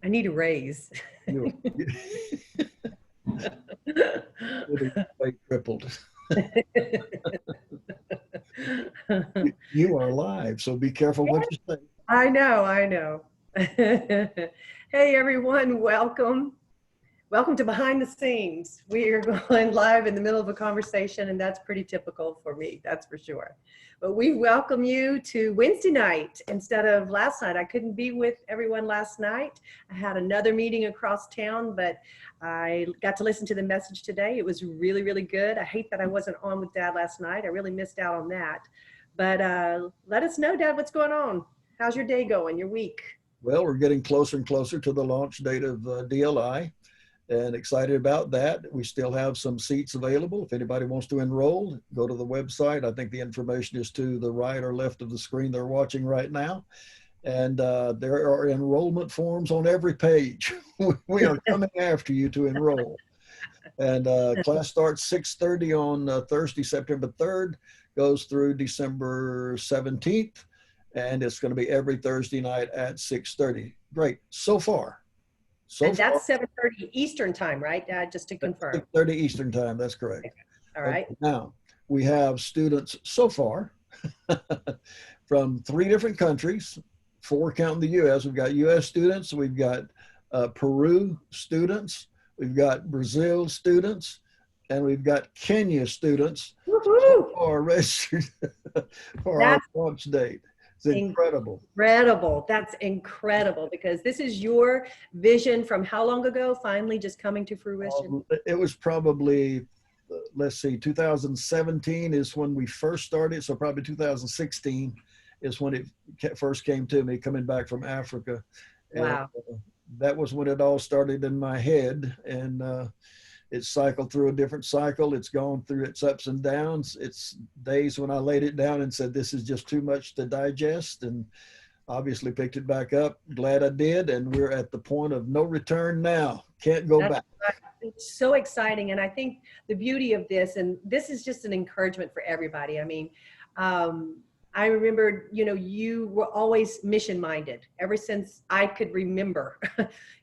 I need a raise. You're getting way tripled. You are live, so be careful what you say. I know, I know. Hey everyone, welcome. Welcome to Behind the Scenes. We are going live in the middle of a conversation, and that's pretty typical for me, that's for sure. But we welcome you to Wednesday night instead of last night. I couldn't be with everyone last night. I had another meeting across town, but I got to listen to the message today. It was really, really good. I hate that I wasn't on with Dad last night. I really missed out on that. But let us know, Dad, what's going on? How's your day going, your week? Well, we're getting closer and closer to the launch date of DLI, and excited about that. We still have some seats available. If anybody wants to enroll, go to the website. I think the information is to the right or left of the screen they're watching right now. And there are enrollment forms on every page. We are coming after you to enroll. And class starts 6:30 on Thursday, September 3rd, goes through December 17th. And it's going to be every Thursday night at 6:30. Great. So far. And that's 7:30 Eastern time, right, Dad? Just to confirm. 6:30 Eastern time. That's correct. Okay. All right. Okay, now, we have students so far from 3 different countries, 4 counting the U.S. We've got U.S. students. We've got Peru students. We've got Brazil students. And we've got Kenya students so far registered for our launch date. It's incredible. Incredible. That's incredible, because this is your vision from how long ago finally just coming to fruition? It was probably, let's see, 2017 is when we first started. So probably 2016 is when it first came to me coming back from Africa. Wow. And, that was when it all started in my head. And it cycled through a different cycle. It's gone through its ups and downs. It's days when I laid it down and said, this is just too much to digest, and obviously picked it back up. Glad I did. And we're at the point of no return now. Can't go back. It's so exciting. And I think the beauty of this, and this is just an encouragement for everybody. I mean, I remember, you were always mission minded ever since I could remember.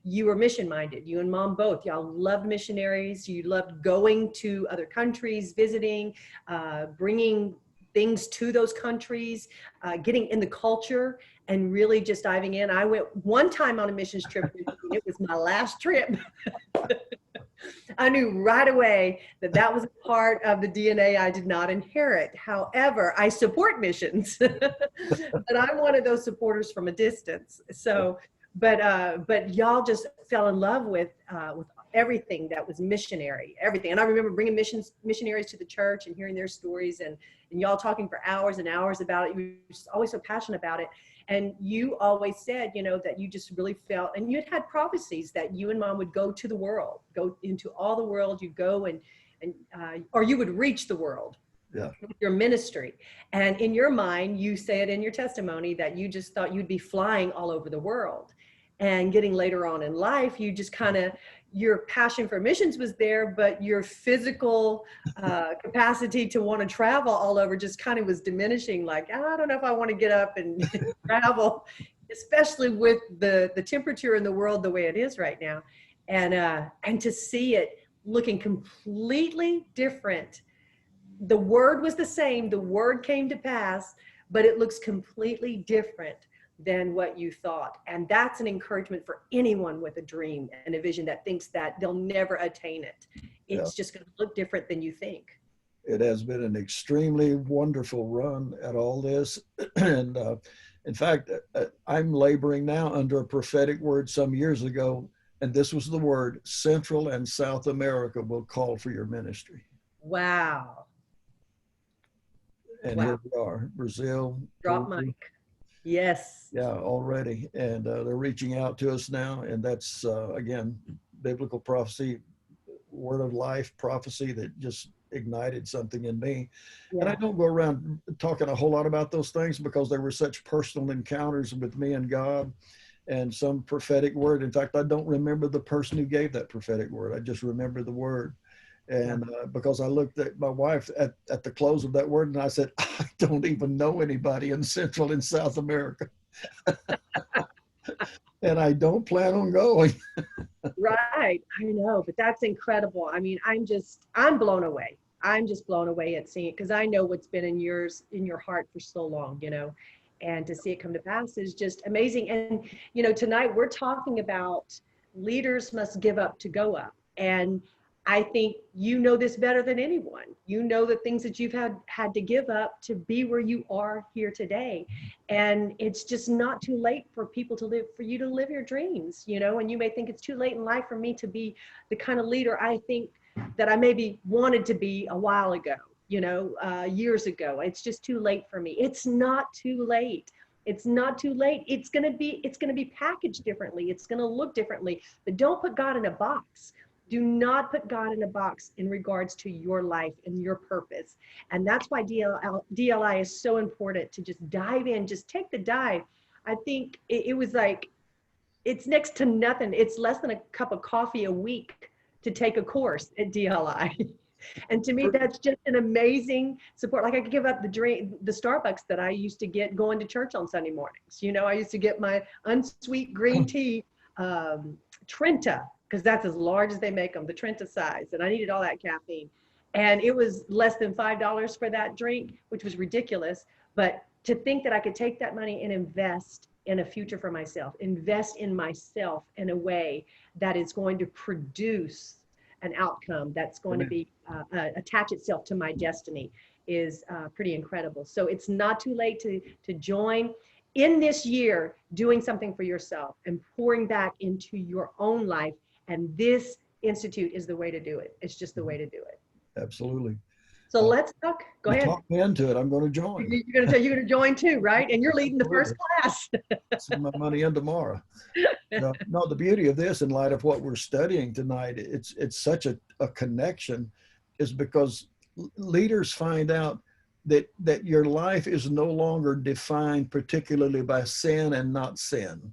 You were mission minded, you and Mom both. Y'all loved missionaries. You loved going to other countries, visiting, bringing things to those countries, getting in the culture and really just diving in. I went one time on a missions trip. It was my last trip. I knew right away that was a part of the DNA I did not inherit. However, I support missions, but I'm one of those supporters from a distance. So, but y'all just fell in love with everything that was missionary, everything. And I remember bringing missionaries to the church and hearing their stories, and y'all talking for hours and hours about it. You were just always so passionate about it. And you always said, that you just really felt, and you had prophecies that you and Mom would go to the world, go into all the world. You'd go or you would reach the world. Yeah. With your ministry. And in your mind, you said in your testimony that you just thought you'd be flying all over the world. And getting later on in life, you just your passion for missions was there, but your physical capacity to want to travel all over just was diminishing. Like, I don't know if I want to get up and travel, especially with the temperature in the world the way it is right now. And to see it looking completely different. The word was the same, the word came to pass, but it looks completely different than what you thought. And that's an encouragement for anyone with a dream and a vision that thinks that they'll never attain it. It's just going to look different than you think. It has been an extremely wonderful run at all this. And in fact, I'm laboring now under a prophetic word some years ago. And this was the word: Central and South America will call for your ministry. Wow. And here we are, Brazil. Drop mic. Yes. Yeah, already. And they're reaching out to us now. And that's, again, biblical prophecy, word of life prophecy that just ignited something in me. Yeah. And I don't go around talking a whole lot about those things because they were such personal encounters with me and God and some prophetic word. In fact, I don't remember the person who gave that prophetic word. I just remember the word. And because I looked at my wife at the close of that word, and I said, I don't even know anybody in Central and South America. and I don't plan on going. Right. I know, but that's incredible. I mean, I'm blown away. I'm just blown away at seeing it because I know what's been in your heart for so long, and to see it come to pass is just amazing. And, tonight we're talking about leaders must give up to go up. And I think you know this better than anyone. You know the things that you've had to give up to be where you are here today. And it's just not too late for you to live your dreams, and you may think it's too late in life for me to be the kind of leader I think that I maybe wanted to be a while ago, years ago. It's just too late for me. It's not too late. It's not too late. It's going to be packaged differently. It's going to look differently, but don't put God in a box. Do not put God in a box in regards to your life and your purpose. And that's why DLI is so important, to just dive in, just take the dive. I think it was like, it's next to nothing. It's less than a cup of coffee a week to take a course at DLI. And to me, that's just an amazing support. Like, I could give up the Starbucks that I used to get going to church on Sunday mornings. I used to get my unsweet green tea, Trenta, because that's as large as they make them, the Trenta size. And I needed all that caffeine. And it was less than $5 for that drink, which was ridiculous. But to think that I could take that money and invest in a future for myself, invest in myself in a way that is going to produce an outcome that's going to be attach itself to my destiny is pretty incredible. So it's not too late to join in this year, doing something for yourself and pouring back into your own life. And this institute is the way to do it. It's just the way to do it. Absolutely. So let's talk. Go ahead. Talk me into it. I'm going to join. You're going to join too, right? And you're leading the first class. Send my money in tomorrow. No, the beauty of this, in light of what we're studying tonight, it's such a connection, is because leaders find out that your life is no longer defined particularly by sin and not sin.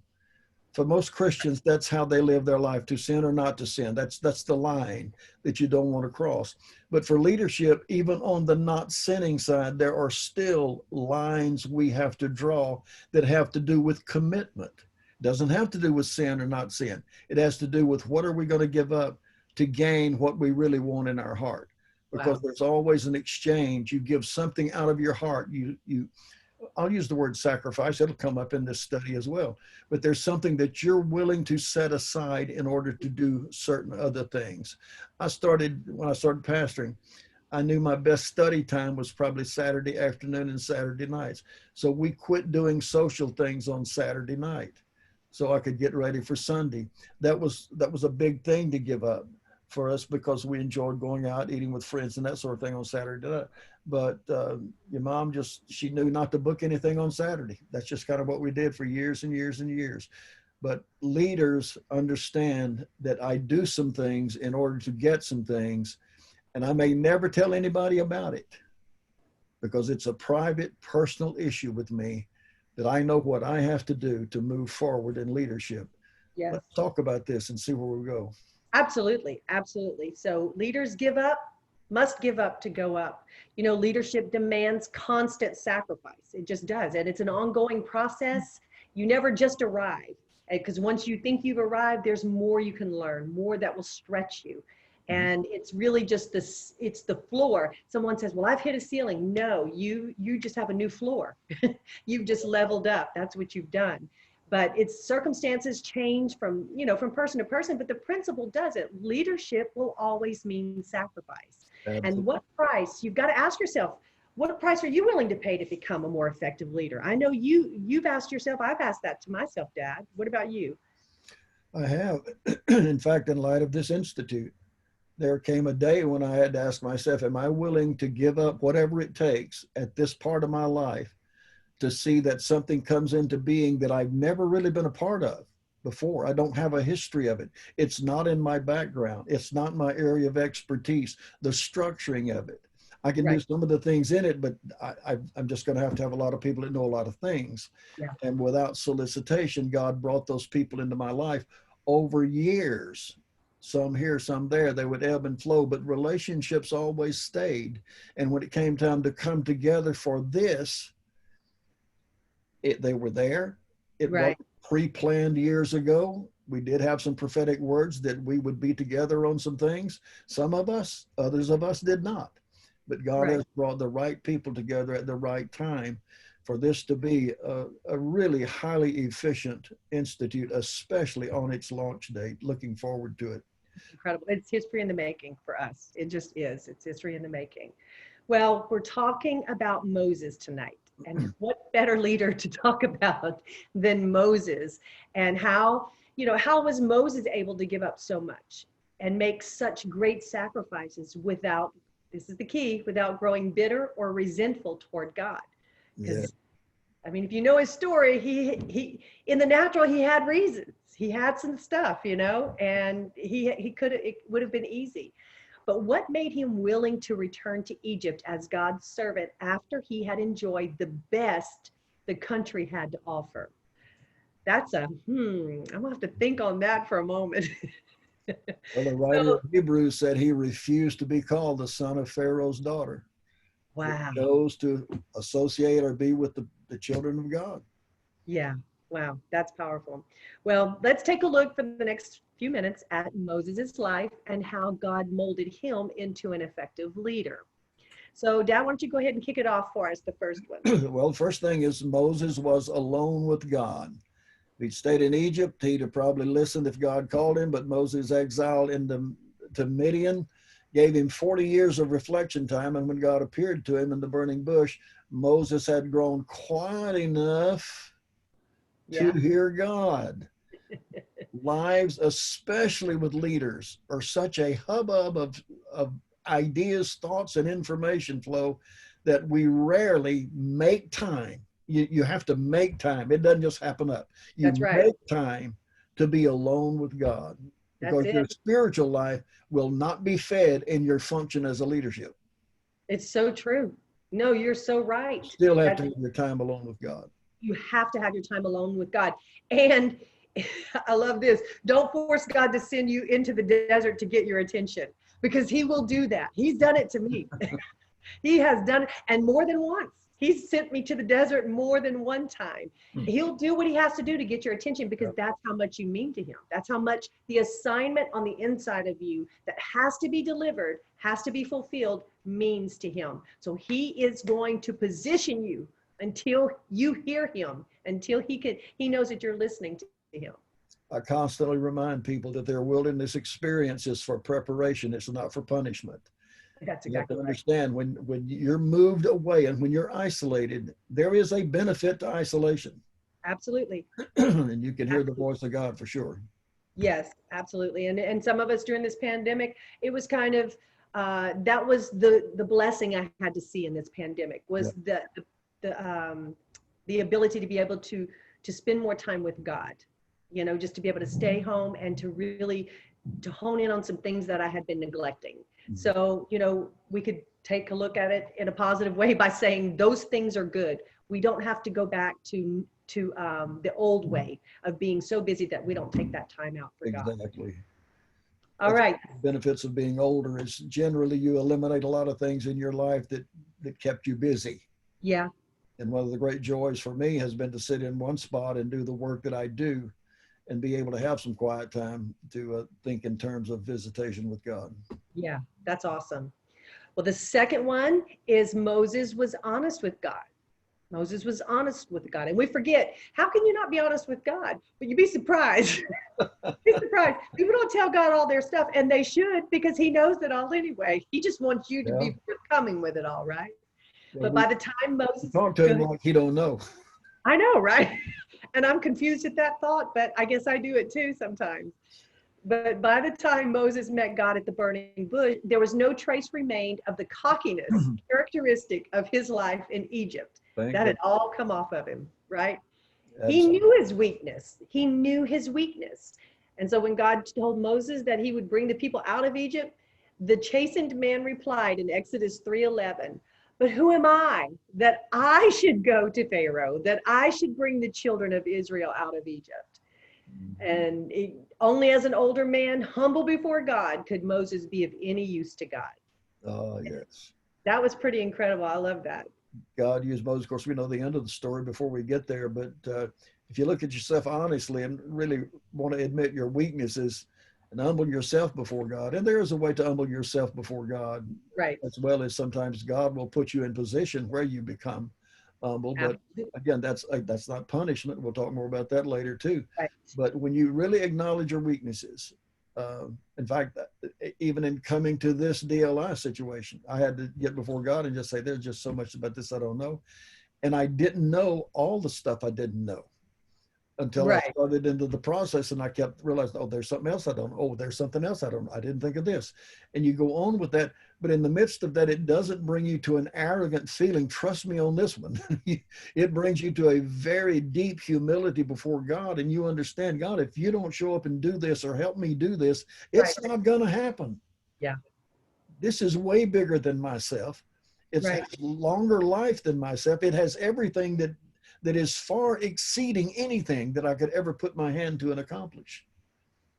For most Christians, that's how they live their life, to sin or not to sin. That's the line that you don't want to cross. But for leadership, even on the not sinning side, there are still lines we have to draw that have to do with commitment. It doesn't have to do with sin or not sin. It has to do with what are we going to give up to gain what we really want in our heart. Because there's always an exchange. You give something out of your heart. I'll use the word sacrifice. It'll come up in this study as well. But there's something that you're willing to set aside in order to do certain other things. When I started pastoring, I knew my best study time was probably Saturday afternoon and Saturday nights. So we quit doing social things on Saturday night so I could get ready for Sunday. That was a big thing to give up for us, because we enjoyed going out, eating with friends and that sort of thing on Saturday night. But your mom she knew not to book anything on Saturday. That's just kind of what we did for years and years and years. But leaders understand that I do some things in order to get some things, and I may never tell anybody about it because it's a private, personal issue with me, that I know what I have to do to move forward in leadership. Yes. Let's talk about this and see where we go. Absolutely. Absolutely. So leaders must give up to go up. Leadership demands constant sacrifice. It just does. And it's an ongoing process. You never just arrive, because once you think you've arrived, there's more you can learn, more that will stretch you. And it's really just it's the floor. Someone says, well, I've hit a ceiling. No, you just have a new floor. You've just leveled up. That's what you've done. But its circumstances change from person to person, but the principle doesn't. Leadership will always mean sacrifice. Absolutely. And what price? You've got to ask yourself, what price are you willing to pay to become a more effective leader? I know you've asked yourself, I've asked that to myself, Dad. What about you? I have. In fact, in light of this institute, there came a day when I had to ask myself, am I willing to give up whatever it takes at this part of my life to see that something comes into being that I've never really been a part of before? I don't have a history of it. It's not in my background. It's not my area of expertise, the structuring of it. I can do some of the things in it, but I'm just going to have a lot of people that know a lot of things. Yeah. And without solicitation, God brought those people into my life over years. Some here, some there. They would ebb and flow, but relationships always stayed. And when it came time to come together for this, they were there. It was Right. pre-planned years ago. We did have some prophetic words that we would be together on some things. Some of us, others of us did not. But God Right. has brought the right people together at the right time for this to be a really highly efficient institute, especially on its launch date. Looking forward to it. Incredible. It's history in the making for us. It just is. It's history in the making. Well, we're talking about Moses tonight. And what better leader to talk about than Moses, and how was Moses able to give up so much and make such great sacrifices without, this is the key, without growing bitter or resentful toward God? Yeah. Because I mean, if you know his story, he in the natural he had reasons. He had some stuff, and he could it would have been easy. But what made him willing to return to Egypt as God's servant after he had enjoyed the best the country had to offer? That's I'm gonna have to think on that for a moment. Well, the writer So, of Hebrews said he refused to be called the son of Pharaoh's daughter. He wow. chose to associate or be with the children of God. Yeah. Wow. That's powerful. Well, let's take a look for the next few minutes at Moses' life and how God molded him into an effective leader. So, Dad, why don't you go ahead and kick it off for us, the first one? Well, first thing is Moses was alone with God. If he'd stayed in Egypt, he'd have probably listened if God called him, but Moses exiled to Midian gave him 40 years of reflection time. And when God appeared to him in the burning bush, Moses had grown quiet enough to Yeah, hear God. Lives, especially with leaders, are such a hubbub of ideas, thoughts, and information flow that we rarely make time. You have to make time. It doesn't just happen up. that's You right. make time to be alone with God That's because your it. spiritual life will not be fed in your function as a leadership. It's so true. No, you're so right. Still have to That have your time alone with God. you have to have your time alone with God. And I love this. Don't force God to send you into the desert to get your attention, because he will do that. He's done it to me. He has done it, and more than once. He's sent me to the desert more than one time. He'll do what he has to do to get your attention, because that's how much you mean to him. That's how much the assignment on the inside of you that has to be delivered, has to be fulfilled, means to him. So he is going to position you until you hear him, until he knows that you're listening to him. I constantly remind people that their wilderness experience is for preparation. It's not for punishment. That's You have to exactly right. understand when you're moved away and when you're isolated, there is a benefit to isolation. Absolutely. And you can hear the Absolutely. voice of God for sure. Yes, absolutely. And some of us during this pandemic, it was kind of that was the blessing I had to see in this pandemic, Yeah. was the ability to be able to spend more time with God, just to be able to stay home and to really to hone in on some things that I had been neglecting. So, we could take a look at it in a positive way by saying those things are good. We don't have to go back to the old way of being so busy that we don't take that time out for God. Exactly. All That's right. the benefits of being older is generally you eliminate a lot of things in your life that kept you busy. Yeah. And one of the great joys for me has been to sit in one spot and do the work that I do and be able to have some quiet time to think in terms of visitation with God. Yeah. That's awesome. Well, the second one is Moses was honest with God. Moses was honest with God. And we forget, how can you not be honest with God? But you'd be surprised. Be surprised. People don't tell God all their stuff, and they should, because he knows it all anyway. He just wants you to Yeah. be forthcoming with it all, right? Yeah, But by the time we Moses, talk to go him ahead. like he don't know. I know, right? And I'm confused at that thought, but I guess I do it too sometimes. But by the time Moses met God at the burning bush, there was no trace remained of the cockiness characteristic of his life in Egypt. Thank That God. had all come off of him, right? He Absolutely. knew his weakness. He knew his weakness. And so when God told Moses that he would bring the people out of Egypt, the chastened man replied in Exodus 3:11, "But who am I that I should go to Pharaoh, that I should bring the children of Israel out of Egypt?" And only as an older man, humble before God, could Moses be of any use to God. Oh, yes. That was pretty incredible. I love that. God used Moses. Of course, we know the end of the story before we get there, but if you look at yourself honestly and really want to admit your weaknesses and humble yourself before God, and there is a way to humble yourself before God, Right. as well as sometimes God will put you in position where you become humble. But Absolutely. again, that's not punishment. We'll talk more about that later too. Right. But when you really acknowledge your weaknesses, in fact, even in coming to this DLI situation, I had to get before God and just say, there's just so much about this I don't know. And I didn't know all the stuff I didn't know until I Right. started into the process, and I kept realizing, oh, there's something else I don't know. Oh, there's something else I don't know. I didn't think of this. And you go on with that. But in the midst of that, it doesn't bring you to an arrogant feeling. Trust me on this one. It brings you to a very deep humility before God. And you understand, God, if you don't show up and do this or help me do this, it's Right. not going to happen. Yeah. This is way bigger than myself. It's Right. has longer life than myself. It has everything that is far exceeding anything that I could ever put my hand to and accomplish.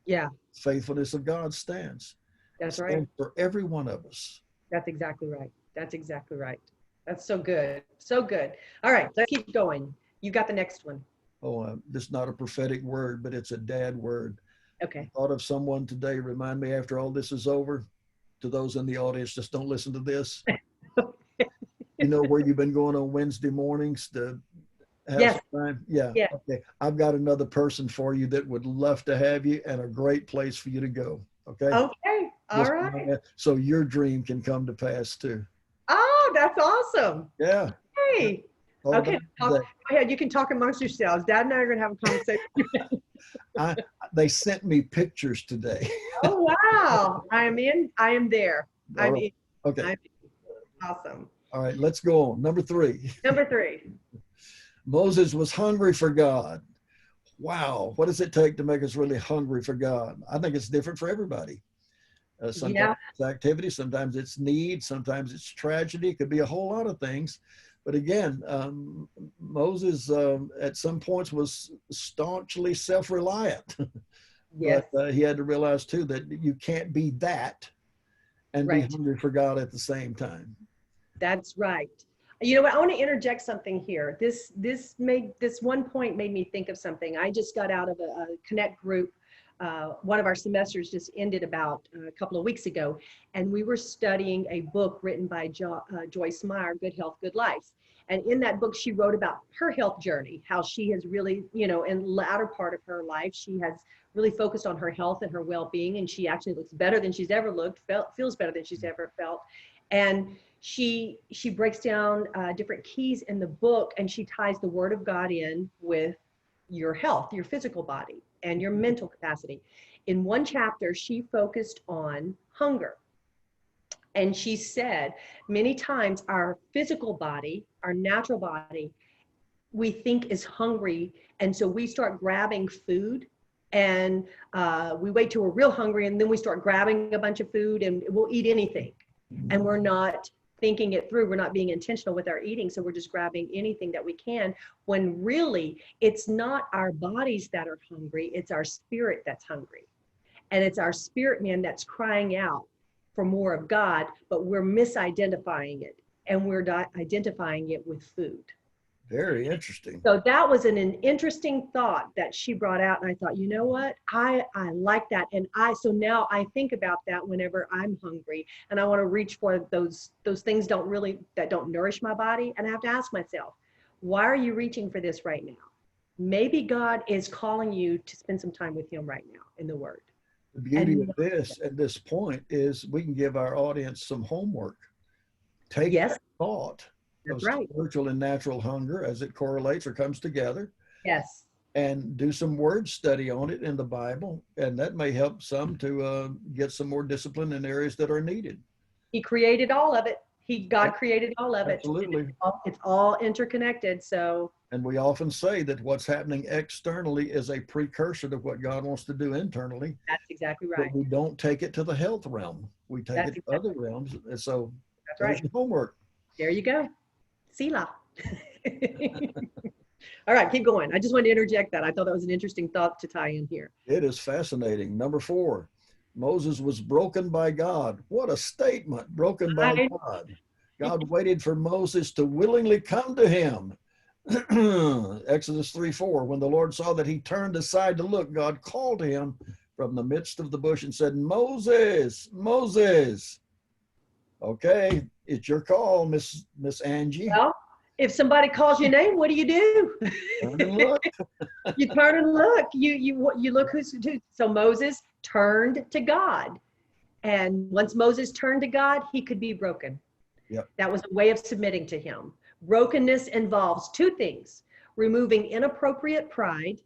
Yeah. Faithfulness of God stands. It That's right. stands for every one of us. That's exactly right. That's exactly right. That's so good. So good. All right, let's keep going. You got the next one. Oh, this is not a prophetic word, but it's a dad word. Okay. I thought of someone today. Remind me after all this is over. To those in the audience, just don't listen to this. You know where you've been going on Wednesday mornings to have Yes. some time? Yeah. Yeah. Okay. I've got another person for you that would love to have you and a great place for you to go. Okay. Okay. All Just right. so your dream can come to pass too. Oh, that's awesome. Yeah. Hey. Thought Okay. about Go that. ahead. You can talk amongst yourselves. Dad and I are going to have a conversation. They sent me pictures today. Oh, wow. I am in. I am there. All I'm right. in. Okay. I'm in. Awesome. All right. Let's go on. Number 3. Number 3. Moses was hungry for God. Wow. What does it take to make us really hungry for God? I think it's different for everybody. Sometimes Yeah. it's activity, sometimes it's need, sometimes it's tragedy. It could be a whole lot of things. But again, Moses at some points was staunchly self-reliant, Yes. but he had to realize too that you can't be that and be Right. hungry for God at the same time. That's right. You know what? I want to interject something here. This one point made me think of something. I just got out of a Connect group. One of our semesters just ended about a couple of weeks ago, and we were studying a book written by Joyce Meyer, Good Health, Good Life. And in that book, she wrote about her health journey, how she has really, in the latter part of her life, she has really focused on her health and her well-being, and she actually looks better than she's ever looked, feels better than she's ever felt. And she breaks down different keys in the book, and she ties the Word of God in with your health, your physical body, and your mental capacity. In one chapter, she focused on hunger. And she said, many times our physical body, our natural body, we think is hungry. And so we start grabbing food, and we wait till we're real hungry, and then we start grabbing a bunch of food, and we'll eat anything. And we're not thinking it through. We're not being intentional with our eating. So we're just grabbing anything that we can, when really it's not our bodies that are hungry. It's our spirit that's hungry. And it's our spirit man that's crying out for more of God, but we're misidentifying it, and we're identifying it with food. Very interesting. So that was an interesting thought that she brought out. And I thought, you know what? I like that. And so now I think about that whenever I'm hungry and I want to reach for those things that don't nourish my body. And I have to ask myself, why are you reaching for this right now? Maybe God is calling you to spend some time with him right now in the Word. The beauty of this at this point is we can give our audience some homework. Take Yes, that thought of that's right. spiritual and natural hunger as it correlates or comes together, Yes. and do some word study on it in the Bible. And that may help some to get some more discipline in areas that are needed. He created all of it. God created all of it. Absolutely. It's all interconnected. So. And we often say that what's happening externally is a precursor to what God wants to do internally. That's exactly right. But we don't take it to the health realm. We take it to other realms. And so that's there's right. your homework. There you go. Selah. All right, keep going. I just wanted to interject that. I thought that was an interesting thought to tie in here. It is fascinating. Number 4, Moses was broken by God. What a statement, broken by God. God waited for Moses to willingly come to him. Exodus 3:4, when the Lord saw that he turned aside to look, God called him from the midst of the bush and said, Moses, Moses. Okay, it's your call, Miss Angie. Well, if somebody calls your name, what do you do? Turn and look. You turn and look. You look who's who. So Moses turned to God. And once Moses turned to God, he could be broken. Yep. That was a way of submitting to him. Brokenness involves two things: removing inappropriate pride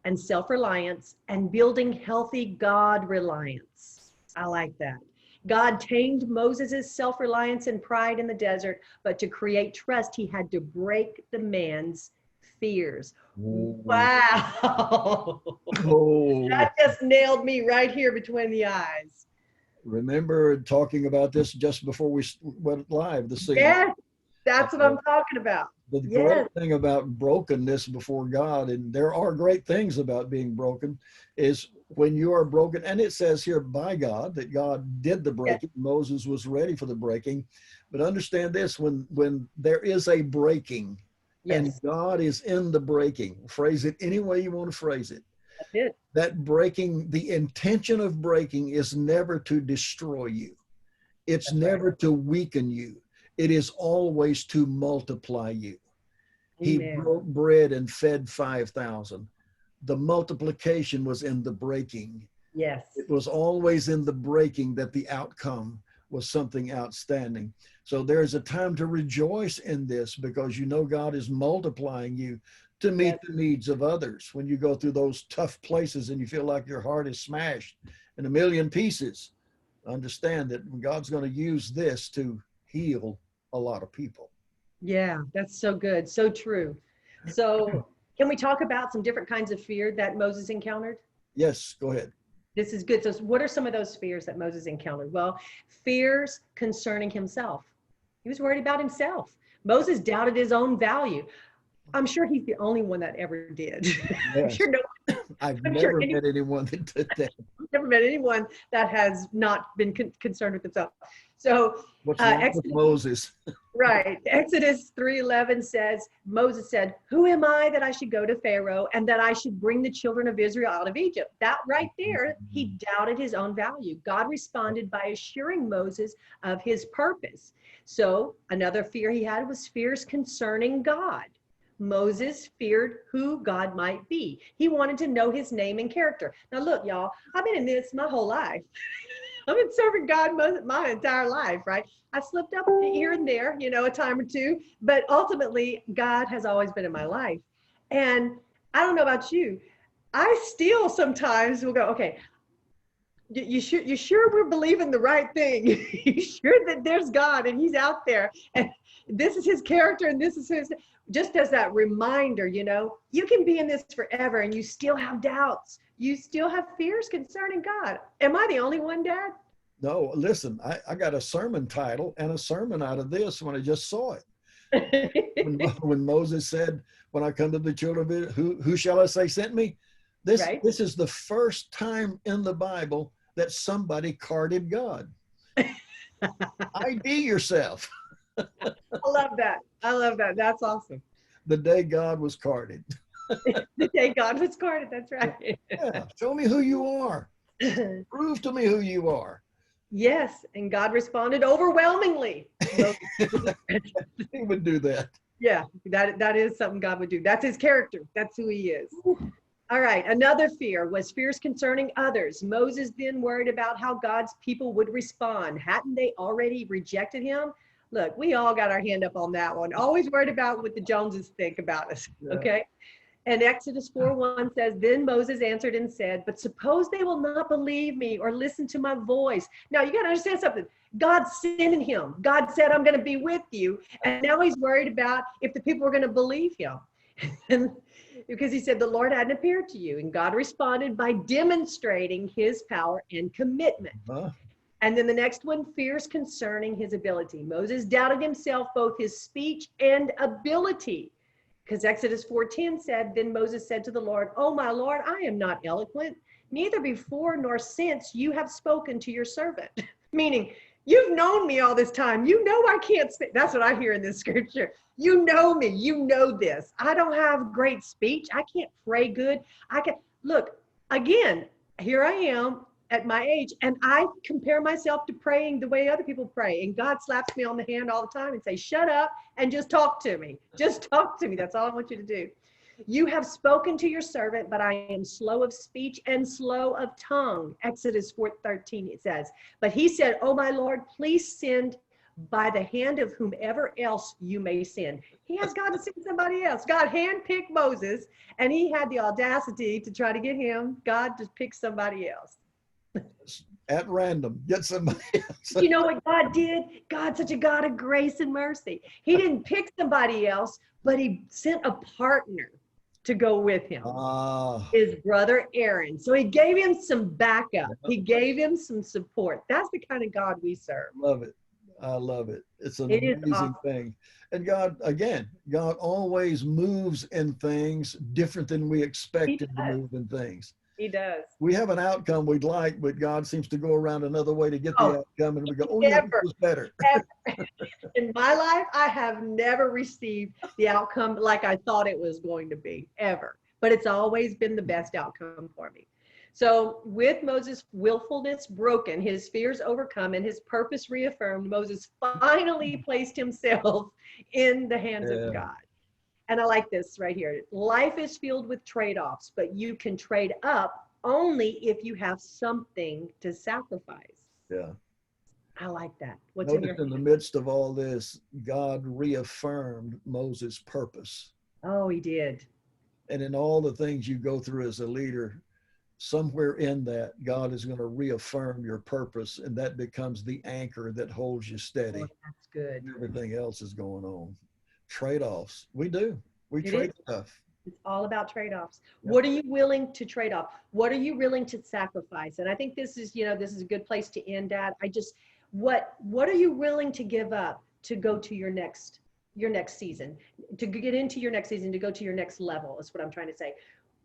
and self-reliance and building healthy God reliance. I like that. God tamed Moses' self-reliance and pride in the desert, but to create trust, he had to break the man's fears. Wow. Oh, That just nailed me right here between the eyes. remember talking about this just before we went live this evening. Yes, that's what I'm talking about. The Yes. great thing about brokenness before God, and there are great things about being broken, is when you are broken, and it says here by God that God did the breaking. Yes. Moses was ready for the breaking. But understand this, when there is a breaking, yes, and God is in the breaking, phrase it any way you want to phrase it. That's it. That breaking, the intention of breaking is never to destroy you. It's That's never right. to weaken you. It is always to multiply you. Amen. He broke bread and fed 5,000. The multiplication was in the breaking. Yes. It was always in the breaking that the outcome was something outstanding. So there's a time to rejoice in this because you know God is multiplying you to meet yes. the needs of others. When you go through those tough places and you feel like your heart is smashed in a million pieces, understand that God's going to use this to heal a lot of people. Yeah, that's so good. So true. So can we talk about some different kinds of fear that Moses encountered? Yes, go ahead. This is good. So what are some of those fears that Moses encountered? Well, fears concerning himself. He was worried about himself. Moses doubted his own value. I'm sure he's the only one that ever did. Yes. I've never met anyone that did that. I've never met anyone that has not been concerned with himself. So what's wrong with Moses? Right. Exodus 3:11 says, Moses said, "Who am I that I should go to Pharaoh and that I should bring the children of Israel out of Egypt?" That right there, he doubted his own value. God responded by assuring Moses of his purpose. So another fear he had was fears concerning God. Moses feared who God might be. He wanted to know his name and character. Now look, y'all, I've been in this my whole life. I've been serving God my entire life, right? I slipped up here and there, a time or two, but ultimately God has always been in my life. And I don't know about you, I still sometimes will go, okay, you sure we're believing the right thing? You sure that there's God and he's out there and this is his character and this is his, just as that reminder, you can be in this forever and you still have doubts. You still have fears concerning God. Am I the only one, Dad? No, listen, I got a sermon title and a sermon out of this when I just saw it. when Moses said, when I come to the children of Israel, who shall I say sent me? This is the first time in the Bible that somebody carded God. ID yourself. I love that. I love that. That's awesome. The day God was carded. The day God was carded. That's right. Yeah. Show me who you are. Prove to me who you are. Yes. And God responded overwhelmingly. He would do that. Yeah. That is something God would do. That's his character. That's who he is. All right. Another fear was fears concerning others. Moses then worried about how God's people would respond. Hadn't they already rejected him? Look, we all got our hand up on that one. Always worried about what the Joneses think about us. Yeah. Okay. And Exodus 4:1 says, "Then Moses answered and said, but suppose they will not believe me or listen to my voice." Now you got to understand something. God sent him. God said, "I'm going to be with you." And now he's worried about if the people are going to believe him. And because he said, "The Lord hadn't appeared to you." And God responded by demonstrating his power and commitment. And then the next one, fears concerning his ability. Moses doubted himself, both his speech and ability. Because Exodus 4:10 said, "Then Moses said to the Lord, oh my Lord, I am not eloquent, neither before nor since you have spoken to your servant." Meaning, You've known me all this time. You know I can't say. That's what I hear in this scripture. You know me. You know this. I don't have great speech. I can't pray good. I can look again. Here I am at my age, and I compare myself to praying the way other people pray. And God slaps me on the hand all the time and say, "Shut up and just talk to me. Just talk to me. That's all I want you to do." You have spoken to your servant, but I am slow of speech and slow of tongue. Exodus 4:13, it says. But he said, "Oh, my Lord, please send by the hand of whomever else you may send." He has God to send somebody else. God handpicked Moses, and he had the audacity to try to get him. God just picked somebody else. At random, get somebody else. You know what God did? God's such a God of grace and mercy. He didn't pick somebody else, but he sent a partner to go with him, his brother Aaron. So he gave him some backup. He gave him some support. That's the kind of God we serve. Love it. I love it. It's an It is amazing awesome. thing. And God, again, God always moves in things different than we expected to move in things. He does. We have an outcome we'd like, but God seems to go around another way to get the outcome, and we go, "Oh yeah, this was better." In my life, I have never received the outcome like I thought it was going to be, ever. But it's always been the best outcome for me. So with Moses' willfulness broken, his fears overcome, and his purpose reaffirmed, Moses finally placed himself in the hands of God. And I like this right here. Life is filled with trade-offs, but you can trade up only if you have something to sacrifice. Yeah. I like that. What's in the midst of all this, God reaffirmed Moses' purpose. Oh, he did. And in all the things you go through as a leader, somewhere in that, God is going to reaffirm your purpose, and that becomes the anchor that holds you steady. Oh, that's good. Everything else is going on. Trade-offs. We do. We trade stuff. It's all about trade-offs. Yep. What are you willing to trade off? What are you willing to sacrifice? And I think this is, this is a good place to end at. What are you willing to give up to go to your next season, to get into your next season, to go to your next level, is what I'm trying to say.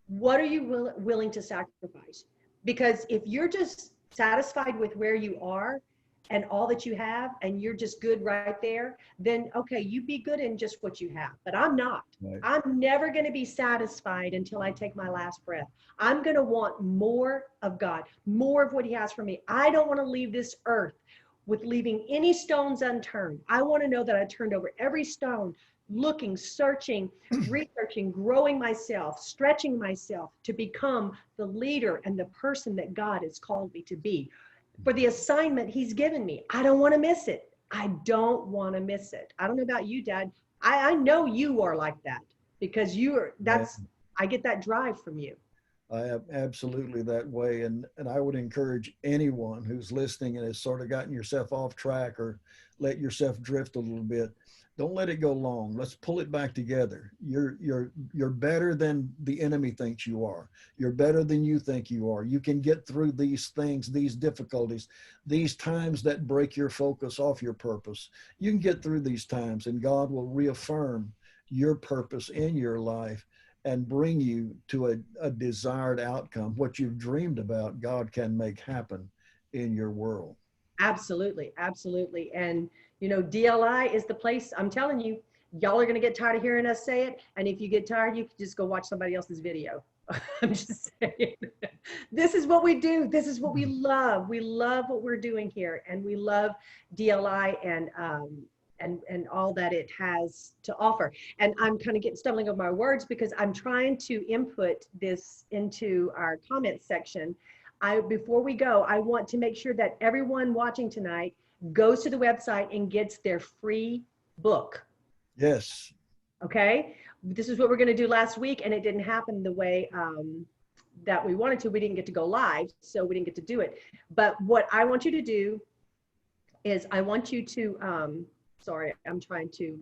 What are you willing to sacrifice? Because if you're just satisfied with where you are and all that you have, and you're just good right there, then okay, you be good in just what you have. But I'm not. Right. I'm never going to be satisfied until I take my last breath. I'm going to want more of God, more of what he has for me. I don't want to leave this earth with leaving any stones unturned. I want to know that I turned over every stone, looking, searching, researching, growing myself, stretching myself to become the leader and the person that God has called me to be. For the assignment he's given me. I don't want to miss it. I don't want to miss it. I don't know about you, Dad. I know you are like that, because I get that drive from you. I am absolutely that way. And I would encourage anyone who's listening and has sort of gotten yourself off track or let yourself drift a little bit. Don't let it go long. Let's pull it back together. You're better than the enemy thinks you are. You're better than you think you are. You can get through these things, these difficulties, these times that break your focus off your purpose. You can get through these times, and God will reaffirm your purpose in your life and bring you to a desired outcome. What you've dreamed about, God can make happen in your world. Absolutely. Absolutely. And DLI is the place. I'm telling you, y'all are going to get tired of hearing us say it. And if you get tired, you can just go watch somebody else's video. I'm just saying, this is what we do. This is what we love. We love what we're doing here. And we love DLI and all that it has to offer. And I'm kind of stumbling over my words because I'm trying to input this into our comment section. Before we go, I want to make sure that everyone watching tonight goes to the website and gets their free book. Yes. Okay. This is what we're going to do last week, and it didn't happen the way that we wanted to. We didn't get to go live, so we didn't get to do it. But what I want you to do is I want you to, sorry, I'm trying to,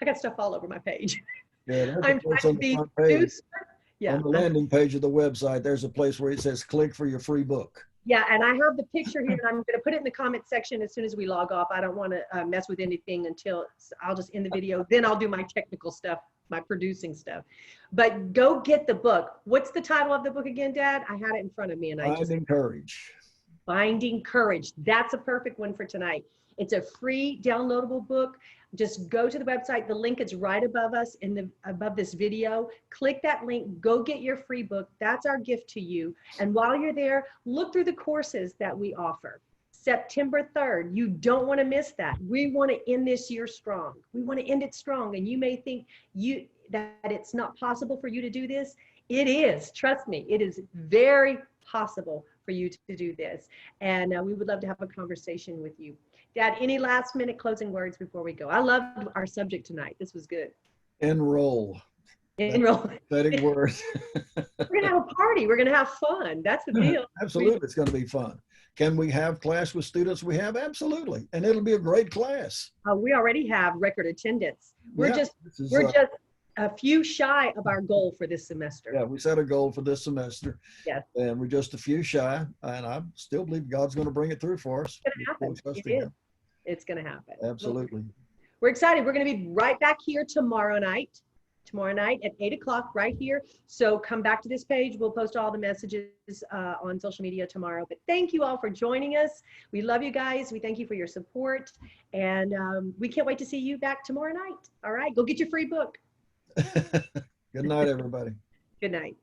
I got stuff all over my page. Yeah, I'm trying to be super. Yeah. On the landing page of the website, there's a place where it says click for your free book. Yeah, and I have the picture here, and I'm going to put it in the comment section as soon as we log off. I don't want to mess with anything until I'll just end the video. Then I'll do my technical stuff, my producing stuff. But go get the book. What's the title of the book again, Dad? I had it in front of me, and Find and Courage. Finding Courage. That's a perfect one for tonight. It's a free downloadable book. Just go to the website. The link is right above us above this video. Click that link, go get your free book. That's our gift to you. And while you're there, look through the courses that we offer. September 3rd, you don't want to miss that. We want to end this year strong. We want to end it strong. And you may think that it's not possible for you to do this. It is, trust me, it is very possible for you to do this. And we would love to have a conversation with you. Dad, any last minute closing words before we go? I loved our subject tonight. This was good. Enroll. Enroll. Pathetic word. We're going to have a party. We're going to have fun. That's the deal. Absolutely. It's going to be fun. Can we have class with students we have? Absolutely. And it'll be a great class. We already have record attendance. We're Yeah, just a few shy of our goal for this semester. Yeah, we set a goal for this semester. Yes. And we're just a few shy. And I still believe God's going to bring it through for us. It's going to happen. It is. It's going to happen. Absolutely. We're excited. We're going to be right back here tomorrow night at 8 o'clock right here. So come back to this page. We'll post all the messages on social media tomorrow. But thank you all for joining us. We love you guys. We thank you for your support. And we can't wait to see you back tomorrow night. All right. Go get your free book. Good night, everybody. Good night.